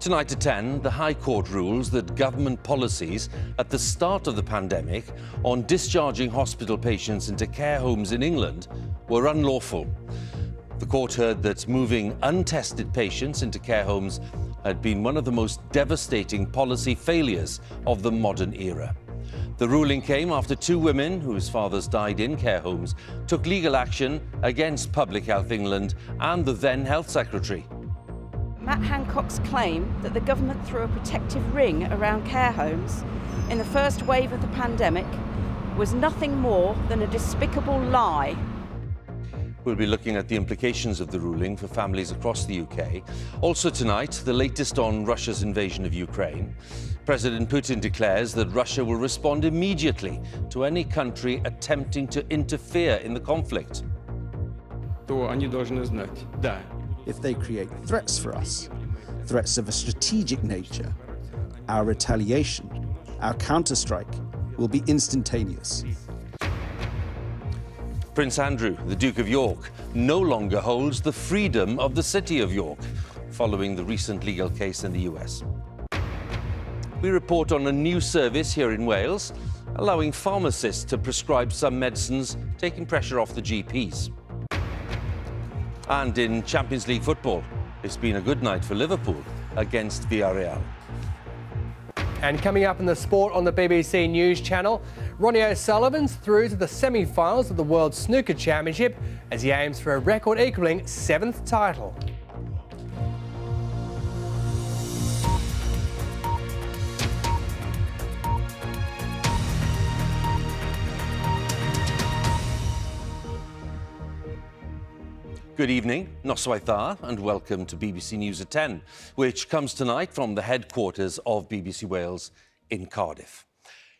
Tonight at 10, the High Court rules that government policies at the start of the pandemic on discharging hospital patients into care homes in England were unlawful. The court heard that moving untested patients into care homes had been one of the most devastating policy failures of the modern era. The ruling came after two women whose fathers died in care homes took legal action against Public Health England and the then Health Secretary. Matt Hancock's claim that the government threw a protective ring around care homes in the first wave of the pandemic was nothing more than a despicable lie. We'll be looking at the implications of the ruling for families across the UK. Also tonight, the latest on Russia's invasion of Ukraine. President Putin declares that Russia will respond immediately to any country attempting to interfere in the conflict. If they create threats for us, threats of a strategic nature, our retaliation, our counterstrike will be instantaneous. Prince Andrew, the Duke of York, no longer holds the freedom of the City of York, following the recent legal case in the US. We report on a new service here in Wales, allowing pharmacists to prescribe some medicines, taking pressure off the GPs. And in Champions League football, it's been a good night for Liverpool against Villarreal. And coming up in the sport on the BBC News Channel, Ronnie O'Sullivan's through to the semi-finals of the World Snooker Championship as he aims for a record-equalling 7th title. Good evening, noswaith dda, and welcome to BBC News at 10, which comes tonight from the headquarters of BBC Wales in Cardiff.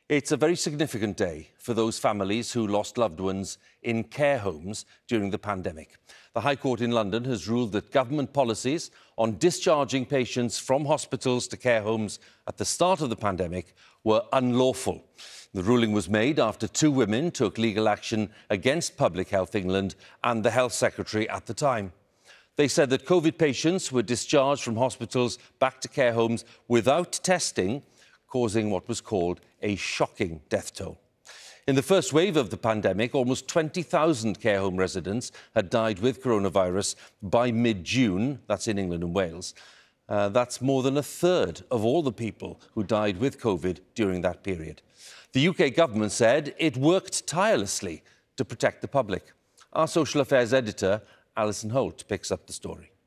It's a very significant day for those families who lost loved ones in care homes during the pandemic. The High Court in London has ruled that government policies on discharging patients from hospitals to care homes at the start of the pandemic were unlawful. The ruling was made after two women took legal action against Public Health England and the Health Secretary at the time. They said that COVID patients were discharged from hospitals back to care homes without testing, causing what was called a shocking death toll. In the first wave of the pandemic, almost 20,000 care home residents had died with coronavirus by mid-June. That's in England and Wales. That's more than a third of all the people who died with COVID during that period. The UK government said it worked tirelessly to protect the public. Our social affairs editor, Alison Holt, picks up the story.